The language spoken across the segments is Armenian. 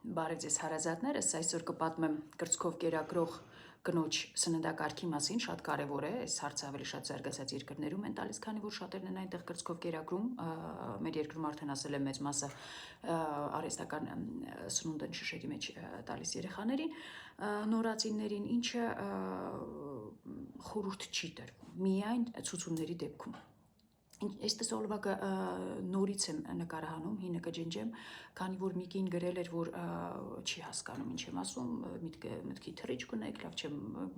Բարև ձեզ հարազատներս, այսօր կպատմեմ կրծքով կերակրող կնոջ սննդակարգի մասին, շատ կարևոր է, այս հարցը ավելի շատ զարգացած երկրներում են տալիս, քանի որ շատերն են այնտեղ կրծքով կերակրում, մեր երկրում արդեն ասել եմ մեծ մասը արհեստական սնունդ են շշերի մեջ տալիս երեխաներին, նորածիններին, ինչը խորհուրդ չի տրվում, միայն ցուցումների դեպքում։ Այս տեսահոլովակը նորից եմ նկարահանում, հինը կջնջեմ, քանի որ մի կին գրել էր, որ չի հասկանում ինչ եմ ասում, մտքի թռիչք ունեք, լավ չեմ,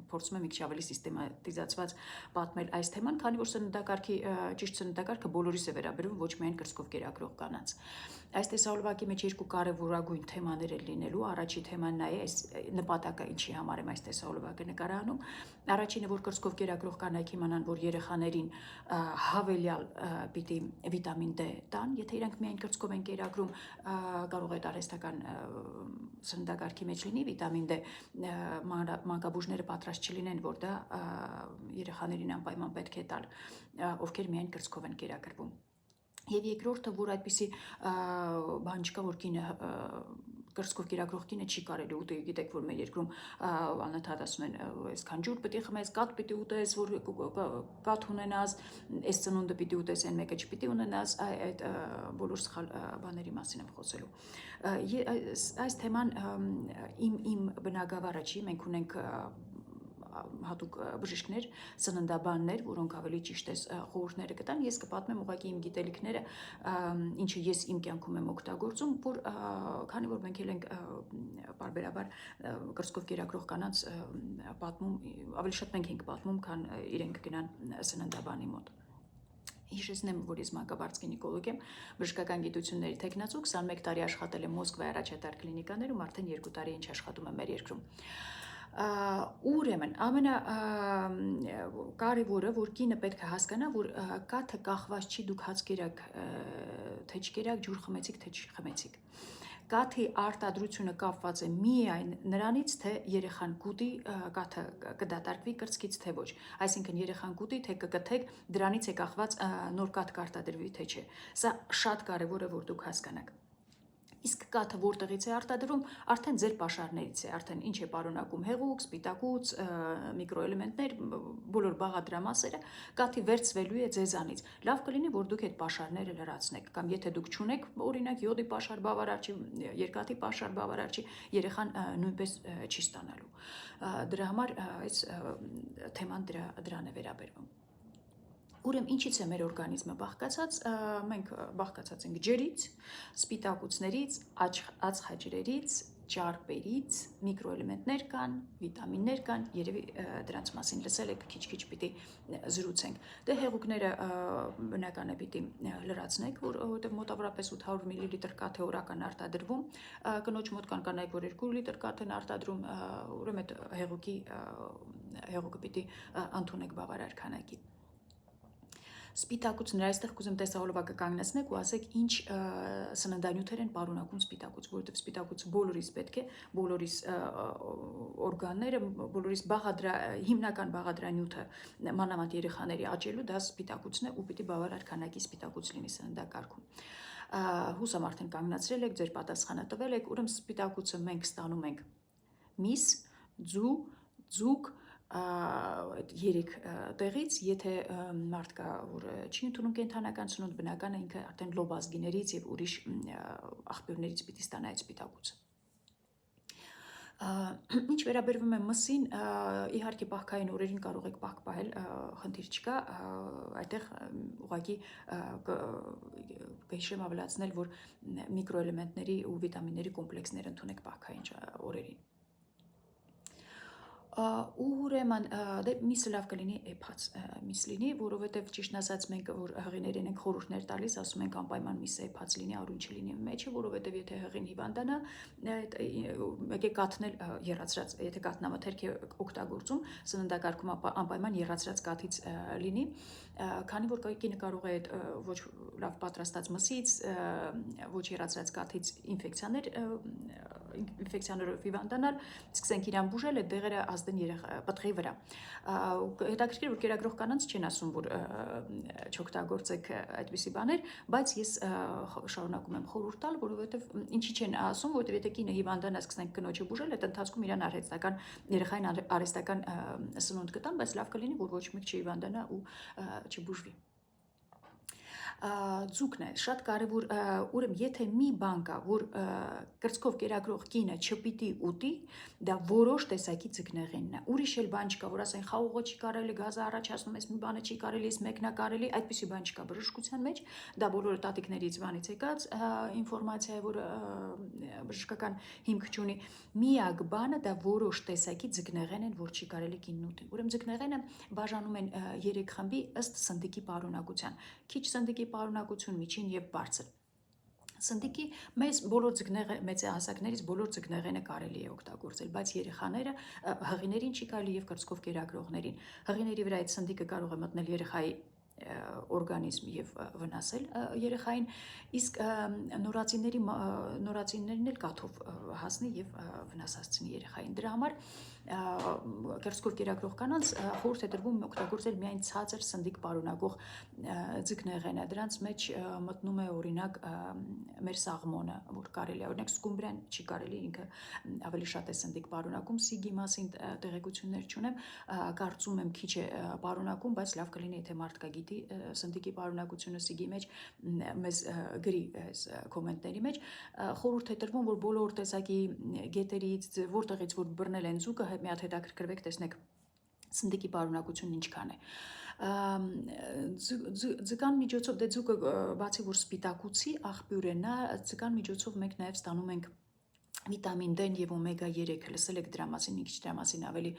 փորձում եմ մի քիչ ավելի սիստեմատիզացված պատմել այս թեման, քանի որ սննդակարգի ճիշտ սննդակարգը բոլորիս է վերաբերում, ոչ միայն կրծքով կերակրող կանանց։ Այս տեսահոլովակի մեջ երկու կարևորագույն թեմաներ են լինելու, առաջի թեման նա է, այս նպատակը ինչի համար եմ այս տեսահոլովակը նկարահանում, առաջինը, որ կրծքով կերակրող կանայք իմանան, որ երեխաներին հավելյալ պիտի վիտամին D տան, եթե իրանք միայն կրծքով են կերակրում, կարող է արհեստական սննդակարգի մեջ լինի վիտամին D, մանկաբույժները պատրաստ չլինեն, որ դա երեխաներին անպայման պետք է տալ, ովքեր միայն կրծքով են կերակրվում։ Եվ երկրորդը, որ այդպիսի բան չկա, որ կինը կրծքով կերակրող կինը չի կարելի ուտել, գիտեք, որ մեր երկրում անընդհատ ասում են, այսքան ջուր պիտի խմես, կաթ պիտի ուտես, որ կաթ ունենաս, այս ծնունդը պիտի ուտես, այն մեկը չպիտի ունենաս, այդ բոլոր սխալ բաների մասին եմ խոսելու։ Այս թեման իմ բնագավառը չի, մենք ունենք հատուկ բժիշկներ, սննդաբաններ, որոնք ավելի ճիշտ է խորհուրդները կտան, ես կպատմեմ ուղղակի իմ գիտելիքները, ինչը ես իմ կյանքում եմ օգտագործում, որ քանի որ մենք ենք պարբերաբար կրծքով կերակրող կանանց պատմում, ավելի շատ մենք ենք պատմում, քան իրենք գնան սննդաբանի մոտ։ Հիշեցնեմ, որ ես մանկաբարձ գինեկոլոգ եմ, բժշկական գիտությունների թեկնածու, 21 տարի աշխատել եմ Մոսկվայի առաջատար կլինիկաներում, արդեն 2 տարի ինչ աշխատում եմ մեր երկրում։ Ուրեմն ամենակարևորը, որ կինը պետք է հասկանա, որ կաթը կախված չի դուք հաց կերաք, թե չկերաք, ջուր խմեցիք, թե չխմեցիք։ Կաթի արտադրությունը կապված է միայն նրանից, թե երեխան կուտի, կաթը կդատարկվի կրծքից, թե ոչ։ Այսինքն երեխան կուտի, թե կկթեք, դրանից է կախված նոր կաթ կարտադրվի, թե չէ։ Սա շատ կարևոր է, որ դուք հասկանաք։ Իսկ կաթը որտեղից է արտադրվում, արդեն ձեր պաշարներից է, արդեն ինչ է պարունակում հեղուկ, սպիտակուց, միկրոէլեմենտներ, բոլոր բաղադրամասերը, կաթի վերցվելու է ձեզանից։ Լավ կլինի, որ դուք այդ պաշարները լրացնեք, կամ եթե դուք չունեք, օրինակ յոդի պաշար բավարար չի, երկաթի պաշար բավարար չի, երեխան նույնպես չի ստանալու։ Դրա համար այս թեման դրան է վերաբերվում։ Ուրեմն ինչից է մեր օրգանիզմը բաղկացած, մենք բաղկացած ենք ջրից, սպիտակուցներից, ածխաջրերից, ճարպերից, միկրոէլեմենտներ կան, վիտամիններ կան, երևի դրանց մասին լսել եք, քիչ-քիչ պիտի զրուցենք։ Դե հեղուկները բնական է պիտի լրացնեք, որովհետև մոտավորապես 800 մլ կաթ է օրական արտադրվում, կնոջ մոտ կան կանայք, որ 2 լիտր կաթ են արտադրում, ուրեմն այդ հեղուկը պիտի ընդունեք բավարար քանակի։ Սպիտակուցները, այստեղ կուզեմ տեսահոլովակը կանգնեցնեք ու ասեք ինչ սննդանյութեր են պարունակում սպիտակուց, որովհետև սպիտակուցը բոլորիս պետք է, բոլորիս օրգանները, բոլորիս հիմնական բաղադրանյութը մանավանդ երեխաների աճելու, դա սպիտակուցն է ու պիտի բավարար քանակի սպիտակուց լինի սննդակարգում։ Հուսամ արդեն կանգնացրել եք, ձեր պատասխանը տվել եք, ուրեմն սպիտակուցը մենք ստանում ենք միս, ձու, ձուկ, այդ 3 տեղից, եթե մարդ կա, որ չի ընդունում կենդանական սնունդ, բնական է ինքը արդեն լոբազգիներից եւ ուրիշ աղբյուրներից պիտի ստանա այդ սպիտակուցը։ Ինչ վերաբերվում է մսին, իհարկե պահքային օրերին կարող եք պահք պահել, խնդիր չկա, այդտեղ ուղղակի կհիշեմ ավելացնել, որ միկրոէլեմենտների ու վիտամինների կոմպլեքսներ ընդունեք պահքային օրերին։ Ուրեմն դե միսը լավ կլինի էփած միս լինի, որովհետև ճիշտն ասած մենք որ հղիներին ենք խորհուրդներ տալիս, ասում ենք անպայման միսը էփած լինի, արյուն չլինի մեջը, որովհետև եթե հղին հիվանդանա, մեկ է կաթն էլ եռացրած, եթե կաթնամթերք է օգտագործում, սննդակարգում անպայման եռացրած կաթից լինի, քանի որ կինը կարող է այդ ոչ լավ պատրաստած մսից, ոչ եռացրած կաթից ինֆեկցիաներ ինֆեկցիաներով հիվանդանալ, սկսենք իրան բուժել, այդ դեղերը ազդեն պտղի վրա։ Հետաքրքիր որ կերակրող կանանց չեն ասում, որ չօգտագործեք այդպիսի բաներ, բայց ես շարունակում եմ խորհուրդ տալ, որովհետև ինչի չեն ասում, որովհետև եթե կինը հիվանդանա, սկսենք կնոջը բուժել, այդ ընթացքում իրան երեխային արհեստական սնունդ կտան, բայց լավ կլինի, որ ոչ մեկ չհիվանդանա ու չբուժվի։ Ձուկն է շատ կարևոր, ուրեմն եթե մի բան կա, որ կրծքով կերակրող կինը չպիտի ուտի, դա որոշ տեսակի ձկնեղենն է։ Ուրիշ էլ բան չկա, որ ասեն խաղողը չի կարելի, գազը առաջացնում ես, մի բանը չի կարելի, մեկն է կարելի, այդպիսի բան չկա բժշկության մեջ, դա բոլորը տատիկներից բանից եկած ինֆորմացիա է, որ բժշկական հիմք չունի։ Միակ բանը դա որոշ տեսակի ձկնեղեն են, որ չի կարելի կինն ուտի։ Ուրեմն ձկնեղենը բաժանում են 3 խմբի ըստ սնդիկի պարունակության։ Քիչ սնդիկի պարունակություն, միջին եւ բարձր։ Սնդիկի մեծահասակներից բոլոր ձկնեղենը կարելի է օգտագործել, բայց երեխաները հղիներին չի կարելի եւ կրծքով կերակրողներին։ Հղիների վրա այդ սնդիկը կարող է մտնել երեխայի օրգանիզմ եւ վնասել երեխային, իսկ նորածիններին էլ կաթով հասնի եւ վնաս հասցնի երեխային։ Դրա համար կրծքով կերակրող կանանց խորհուրդ է տրվում օգտագործել միայն ցածր սնդիկ պարունակող ձկնեղենը։ Դրանց մեջ մտնում է օրինակ մեր սաղմոնը, որ կարելի է, օրինակ սկումբրիան չի կարելի, ինքը ավելի շատ է սնդիկ պարունակում, սիգի մասին տեղեկություններ չունեմ, կարծում եմ քիչ է պարունակում, բայց լավ կլինի, եթե մարդ կա գիտի սնդիկի պարունակությունը սիգի մեջ, մեզ գրի կոմենտների մեջ։ Խորհուրդ է տրվում, որ բոլոր տեսակի գետերից, որտեղից որ բռնել են ձուկը, մի հատ հետաքրքրվեք, տեսնեք սնդիկի պարունակությունն ինչքան է։ Ձկան միջոցով, դե ձուկը բացի որ սպիտակուցի աղբյուր է, նա ձկան միջոցով մենք նաև ստանում ենք վիտամին D եւ օմեգա 3, լսել եք դրա մասին, մի քիչ դրա մասին ավելի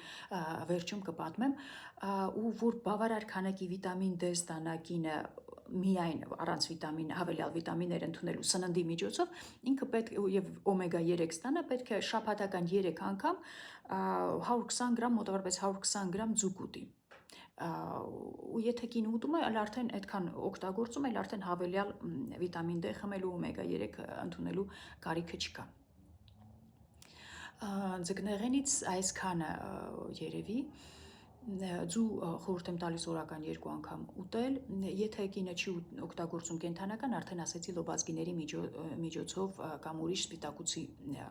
վերջում կպատմեմ, ու որ բավարար քանակի վիտամին D ստանա կինը միայն առանց վիտամին, հավելյալ վիտամիններ ընդունելու սննդի միջոցով, ինքը պետք եւ օմեգա 3 ստանա, պետք է շաբաթական 3 անգամ 120 գրամ, մոտավորապես 120 գրամ ձուկ ուտի։ Ու եթե կին ուտում է, այլ արդեն այդքան օգտագործում, այլ արդեն հավելյալ վիտամին D խմելու, օմեգա 3 ընդունելու կարիքը չկա։ Ձկնեղենից այսքանը երևի, ձու խորհուրդ եմ տալիս օրական 2 անգամ ուտել, եթե կինը չի օգտագործում կենդանական, արդեն ասեցի լոբազգիների միջոցով կամ ուրիշ սպիտակուցի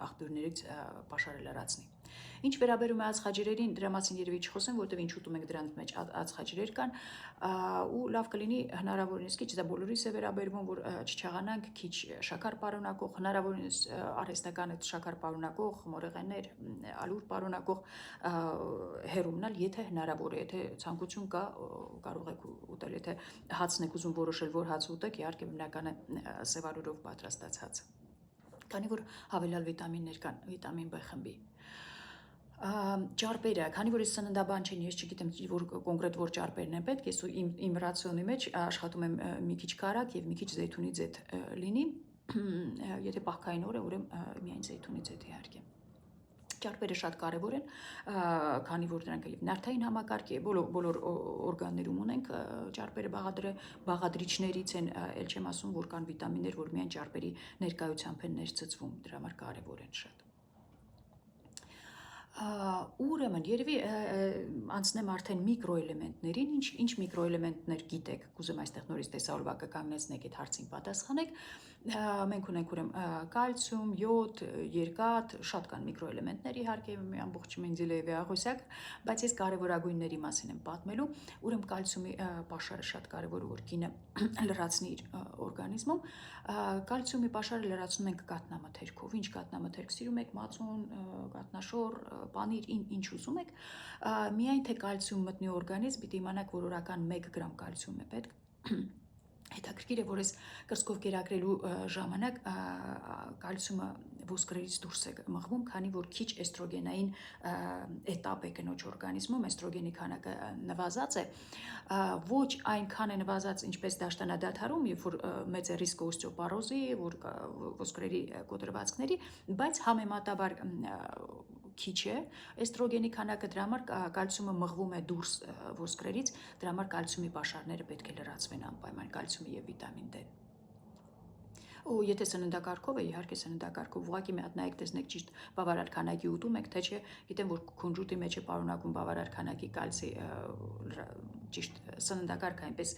աղբյուրներից պաշարը լրացնի։ Ինչ վերաբերում է ածխաջրերին, դրա մասին երևի չխոսեմ, որտեղ ինչ ուտում ենք դրանց մեջ ածխաջրեր կան, ու լավ կլինի հնարավորինս քիչ, դա բոլորիս է վերաբերվում, որ չչաղանանք, քիչ շաքար պարունակող, հնարավորինս արհեստական շաքար պարունակող, մորեղեններ, ալուր պարունակող հեռու մնալ, եթե հնարավոր է, եթե ցանկություն կա, կարող եք ուտել, եթե հացն եք ուզում որոշել, որ հաց ուտեք, իհարկե բնական է սևալուրով պատրաստած հաց, քանի որ հավելյալ վիտամիններ կան, վիտամին B խմբի։ Ճարպերը, քանի որ ես սննդաբան չեմ, ես չգիտեմ, որ կոնկրետ որ ճարպերն են պետք, ես իմ ռացիոնի մեջ աշխատում եմ մի քիչ կարագ եւ մի քիչ զեյթունի ձեթ լինի, եթե պահքային օր է, ուրեմն միայն զեյթունի ձեթ իհարկե։ Ճարպերը շատ կարևոր են, քանի որ դրանք եւ նյարդային համակարգ է, բոլոր օրգաններում ունենք ճարպերը բաղադրիչներից են, ել չեմ ասում, որ կան վիտամիններ, որ միայն ճարպերի ներկայությամբ են ներծծվում, դրա համար կարևոր են շատ։ Ուրեմն երևի անցնեմ արդեն միկրոէլեմենտներին, ինչ միկրոէլեմենտներ գիտեք, կուզեմ այստեղ նորից տեսահոլովակը կանգնեցնեք, այդ հարցին պատասխանեք։ Մենք ունենք ուրեմն կալցիում, յոդ, երկաթ, շատ կան միկրոէլեմենտներ, իհարկե ամբողջ Մենդելեևի աղյուսակ, բայց ես կարևորագույնների մասին եմ պատմելու։ Ուրեմն կալցիումի պաշարը շատ կարևոր է, որ կինը լրացնի իր օրգանիզմում։ Կալցիումի պաշարը լրացնում ենք կաթնամթերքով։ Ինչ կաթնամթերք սիրում եք, մածուն, կաթնաշոր, պանիր, ինչ ուզում եք, միայն թե կալցիում մտնի օրգանիզմ, պիտի իմանաք, որ օրական 1 գրամ կալցիում է պետք։ Հետաքրքիր է, որ այս կրծքով կերակրելու ժամանակ կալցիումը ոսկրերից դուրս է մղվում, քանի որ քիչ էստրոգենային էտապ է կնոջ օրգանիզմում, էստրոգենի քանակը նվազած է, ոչ այնքան է նվազած, ինչպես դաշտանադադարում, երբ որ մեծ է ռիսկը օստեոպարոզի, որ ոսկրերի կոտրվածքների, բայց համեմատաբար քիչ է էստրոգենի քանակը, դրա համար կալցիումը մղվում է դուրս ոսկրերից, դրա համար կալցիումի պաշարները պետք է լրացվեն անպայման, կալցիումի եւ վիտամին D։ Ու եթե սննդակարգով է, իհարկե սննդակարգով, ուղղակի մի հատ նայեք, տեսնեք ճիշտ բավարար քանակի ուտում եք, թե չէ, գիտեմ, որ քունջուտի մեջ է պարունակում բավարար քանակի կալցի, ճիշտ սննդակարգ այնպես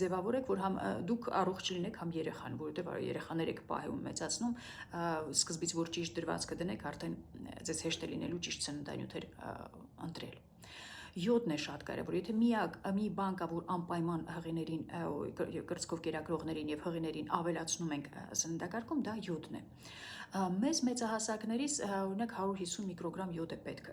ձևավորեք, որ համ դուք առողջ լինեք, համ երեխան, որովհետև երեխաներ եք պահում, մեծացնում, սկզբից որ ճիշտ դրվածքը դնեք, արդեն ձեզ հեշտ է լինելու ճիշտ սննդանյութեր ընտրել։ Յոդն է շատ կարևոր, եթե մի բան կա, որ անպայման հղիներին, կրծքով կերակրողներին եւ հղիներին ավելացնում ենք սննդակարգում, դա յոդն է։ Մեզ մեծահասակներից օրինակ 150 միկրոգրամ յոդ է պետք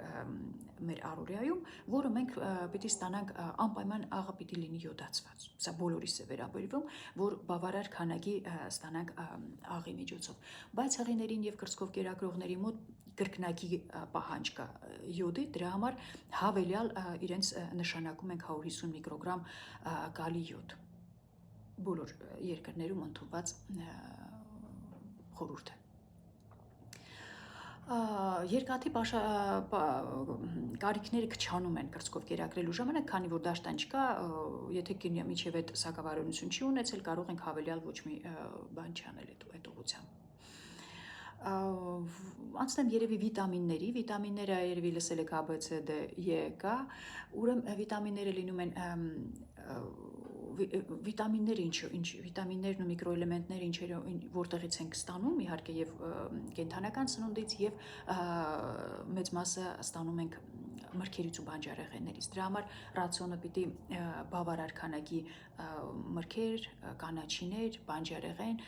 մեր առօրյայում, որը մենք պիտի ստանանք անպայման աղը պիտի լինի յոդացված։ Սա բոլորիս է վերաբերվում, որ բավարար քանակի ստանանք աղի միջոցով։ Բայց հղիներին եւ կրծքով կերակրողների մոտ կրկնակի պահանջ կա յոդի, դրա համար հավելյալ իրենց նշանակում ենք 150 միկրոգրամ կալի յոդ։ Բոլոր երկրներում ընդունված խորհուրդ է։ Երկաթի կարիքները քչանում են կրծքով կերակրելու ժամանակ, քանի որ դաշտան չկա, եթե կինը միջև այդ սակավարունություն չի ունեցել, կարող ենք հավելյալ ոչ մի բան չանել այդ ուղղությամբ։ Անցնեմ երևի վիտամինների, վիտամինները երևի լսել եք A, B, C, D, E կա, ուրեմն վիտամինները լինում են վիտամինները վիտամիններն ու միկրոէլեմենտները ինչերը որտեղից ենք ստանում, իհարկե եւ կենդանական սնունդից եւ մեծ մասը ստանում ենք մրգերից ու բանջարեղեններից։ Դրա համար ռացիոնը պիտի բավարար քանակի մրգեր, կանաչիներ, բանջարեղեն,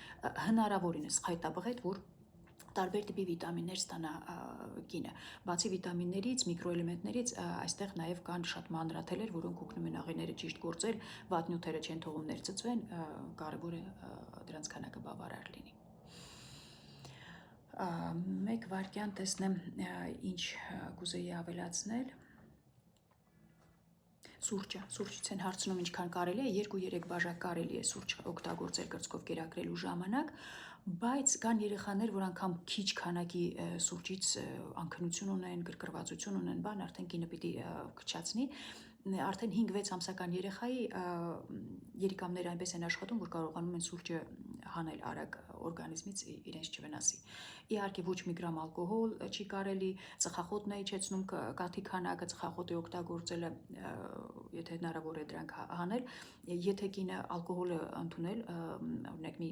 հնարավորինս խայտաբղետ, որ տարբեր տիպի վիտամիններ ստանա կինը։ Բացի վիտամիններից, միկրոէլեմենտներից, այստեղ նաև կան շատ մանրաթելեր, որոնք օգնում են աղիները ճիշտ գործել, վատնյութերը չեն թողում ներծծվեն, կարևոր է դրանց քանակը բավարար լինի։ Մեկ վայրկյան տեսնեմ, ինչ կուզեի ավելացնել։ Սուրճից են հարցնում ինչքան կարելի է, 2-3 բաժակ կարելի է սուրճ օգտագործել կրծքով կերակրելու ժամանակ, բայց կան երեխաներ, որ անգամ քիչ քանակի սուրճից անքնություն ունեն, գրգռվածություն ունեն, բան արդեն կինը պիտի քչացնի, արդեն 5-6 ամսական երեխայի երիկամները այնպես են աշխատում, որ կարողանում են սուրճը հանել արագ օրգանիզմից իրենց չվնասի։ Իհարկե ոչ մի գրամ ալկոհոլ չի կարելի, ծխախոտն է իջեցնում կաթի քանակը, ծխախոտի օգտագործելը, եթե հնարավոր է դրանք հանել, եթե կինը ալկոհոլ է ընդունել, օրինակ մի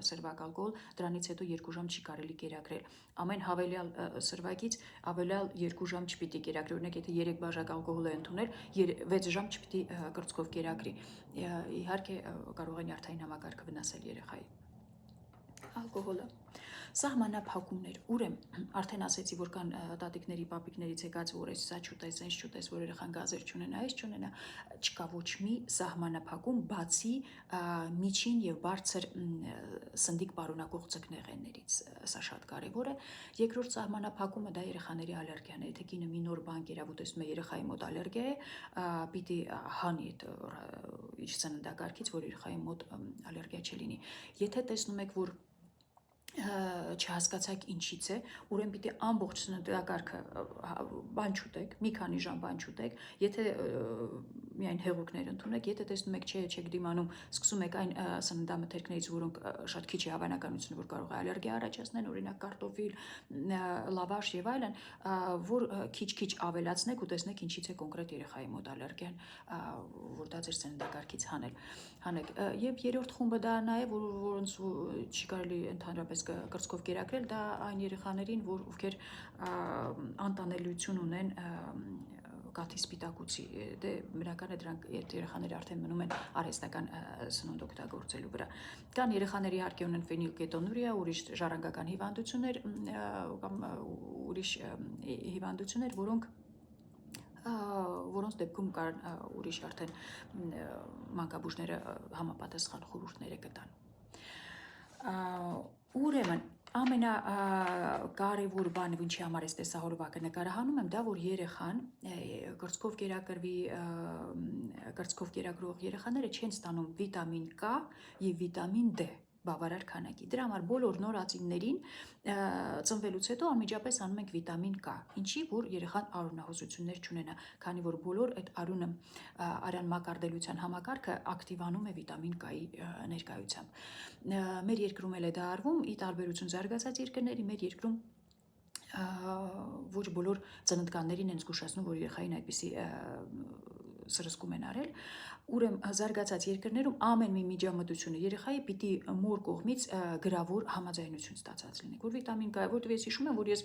սրվակ ալկոհոլ, դրանից հետո 2 ժամ չի կարելի կերակրել։ Ամեն հավելյալ սրվակից ավելյալ 2 ժամ չպիտի կերակրի, օրինակ եթե 3 բաժակ ալկոհոլ է ընդունել, 6 ժամ չպիտի կրծքով կերակրի։ Իհարկե կարող է նյարդային համակարգը վնասել երեխայի։ Ալկոհոլը, սահմանափակումներ, ուրեմն արդեն ասեցի, որ կան տատիկների, պապիկներից եկած, որ այս սա չուտես, այս չուտես, որ երեխան գազեր չունենա, այս չունենա, չկա ոչ մի սահմանափակում, բացի միջին եւ բարձր սնդիկ պարունակող ձկնեղեններից, սա շատ կարևոր է։ Երկրորդ սահմանափակումը դա երեխաների ալերգիան է, եթե կինը մի նոր բան կերավ ու տեսնում է երեխայի մոտ ալերգիա է, պիտի հանի այդ իր սննդակարգից, որ երեխայի մոտ ալերգիա չլինի։ Եթե տեսնում եք, որ չհասկացաք ինչից է, ուրեմն պիտի ամբողջ սննդակարգը բան չուտեք, մի քանի ժամ բան չուտեք, եթե միայն հեղուկներ ընդունեք, եթե տեսնում եք չեք դիմանում, սկսում եք այն սննդամթերքներից, որոնք շատ քիչ է հավանականությունը, որ կարող է ալերգիա առաջացնեն, օրինակ կարտոֆիլ, լավաշ եւ այլն, որ քիչ-քիչ ավելացնեք ու տեսնեք ինչից է կոնկրետ երեխայի մոտ ալերգիան, որ դա ձեր սննդակարգից հանեք։ Եվ երրորդ խումբը դա նաև, որոնց չի կարելի ընդհանրապես կրծքով կերակրել, դա այն երեխաներին, ովքեր անտանելիություն ունեն կաթի սպիտակուցի, դե բնական է դրանք երեխաները արդեն մնում են արհեստական սնունդ օգտագործելու վրա։ Կան երեխաներ իհարկե ունեն ֆենիլկետոնուրիա, ուրիշ ժառանգական հիվանդություններ կամ ուրիշ հիվանդություններ, որոնց դեպքում կան ուրիշ արդեն մանկաբույժները համապատասխան խորհուրդները կտան։ Ուրեմն ամենակարևոր բանը, ինչի համար այս տեսահոլովակը նկարահանում եմ, դա որ երեխան կրծքով կերակրվի, կրծքով կերակրող երեխաները չեն ստանում վիտամին K եւ վիտամին D, բավարար քանակի։ Դրա համար բոլոր նորածիններին ծնվելուց հետո անմիջապես անում ենք վիտամին K, ինչի որ երեխան արյունահոսություններ չունենա, քանի որ բոլոր այդ արյան մակարդելության համակարգը ակտիվանում է վիտամին K-ի ներկայությամբ։ Մեր երկրում էլ է դա արվում, ի տարբերություն զարգացած երկրների, մեր երկրում ոչ բոլոր ծննդկաններին են զգուշացնում, որ երեխային այդպիսի սրսկում են արել, ուրեմն զարգացած երկրներում ամեն մի միջամտությունը երեխայի պիտի մոր կողմից գրավոր համաձայնություն ստացած լինի, որ վիտամին K, որտեղ ես հիշում եմ, որ ես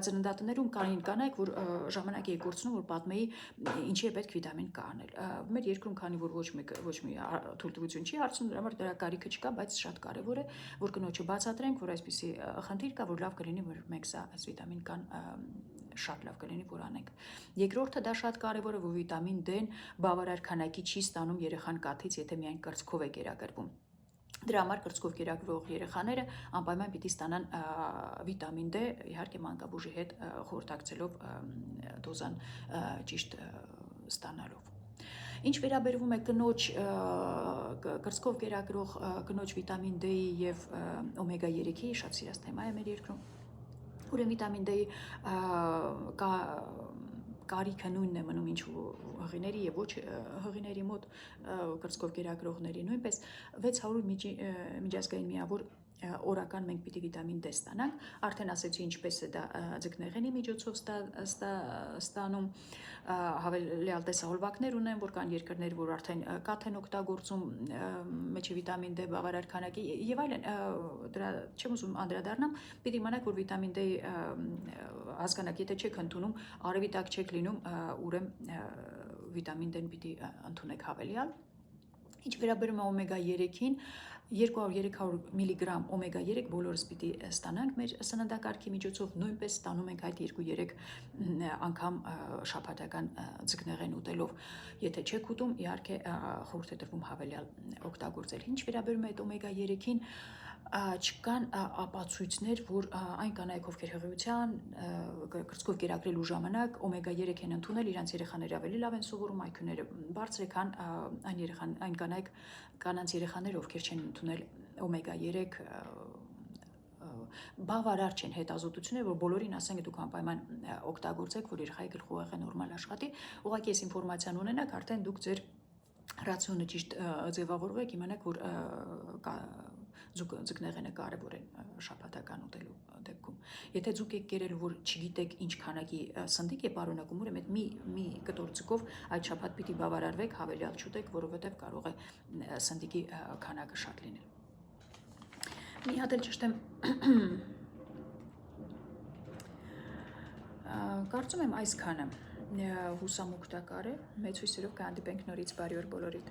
ծննդատներում կային կանայք, որ ժամանակ էի կորցնում, որ պատմեի ինչի է պետք վիտամին K անել։ Մեր երկրում, քանի որ ոչ մի թույլտվություն չի հարցնում, դրա համար դրա կարիքը չկա, բայց շատ կարևոր է, որ կնոջը բացատրենք, որ այսպիսի խնդիր կա, որ լավ կլինի, որ մենք սա այս վիտամին K-ն շատ լավ կլինի, որ անենք։ Երկրորդը դա շատ կարևոր է, որ վիտամին D-ն բավարար քանակի չի ստանում երեխան կաթից, եթե միայն կրծքով է կերակրվում։ Դրա համար կրծքով կերակրվող երեխաները անպայման պիտի ստանան վիտամին D, իհարկե մանկաբուժի հետ խորհրդակցելով դոզան ճիշտ ստանալով։ Ինչ վերաբերվում է կնոջ կրծքով կերակրող կնոջ վիտամին D-ի եւ օմեգա 3-ի, շատ սիրած թեմա է մեր երկրում։ Ուրեմն վիտամին D-ի կարիքը նույնն է մնում ինչ հղիների եւ ոչ հղիների մոտ, կրծքով կերակրողների նույնպես 600 միջազգային միավոր օրական մենք պիտի վիտամին D ստանանք, արդեն ասեցի ինչպես է դա ձկնեղենի միջոցով ստանում, հավելյալ տեսահոլվակներ ունեն, որ կան երկրներ, որ արդեն կաթ են օգտագործում մեջի վիտամին D բավարար քանակի եւ այլն, դրա չեմ ուզում անդրադառնամ, պիտի իմանաք, որ վիտամին D հասկանաք, եթե չեք ընդունում, արևի տակ չեք լինում, ուրեմն վիտամին D-ն պիտի ընդունեք հավելյալ։ Ինչ վերաբերում է օմեգա 3-ին, 200-300 միլիգրամ օմեգա 3 բոլորս պիտի ստանանք մեր սննդակարգի միջոցով, նույնպես ստանում ենք այդ 2-3 անգամ շաբաթական ձկնեղեն ուտելով։ Եթե չեք ուտում, իհարկե խորհուրդ է տրվում հավելյալ օգտագործել։ Ինչ վերաբերում է այդ օմեգա 3-ին, չկան ապացույցներ, որ այն կանայք, ովքեր հղիության կրծքով կերակրելու ժամանակ օմեգա 3 են ընդունել, իրենց երեխաները ավելի լավ են սովորում, IQ-ները բարձր է, քան այն կանանց երեխաները, ովքեր չեն ընդունել օմեգա 3 բավարար չեն հետազոտություններ, որ բոլորին ասենք դուք անպայման օգտագործեք, որ երեխայի գլխուղեղը նորմալ աշխատի, ուղղակի այս ինֆորմացիան ունենաք, արդեն դուք ձեր ռացիոնը ճիշտ ձևավորվեք, իմանաք, որ ձկնեղենը կարևոր է շաբաթական ուտելու դեպքում։ Եթե ձուկ եք կերել, որ չգիտեք ինչ քանակի սնդիկ է պարունակում, ուրեմն մի կտոր ձկով այդ շաբաթ պիտի բավարարվեք, հավելյալ չուտեք, որովհետև կարող է սնդիկի քանակը շատ լինել։ Մի հատ էլ ճշտեմ, կարծում եմ այսքանը հուսամուխտակար է, մեծ հույսերով կհանդիպենք նորից, բարի օր բոլորիդ։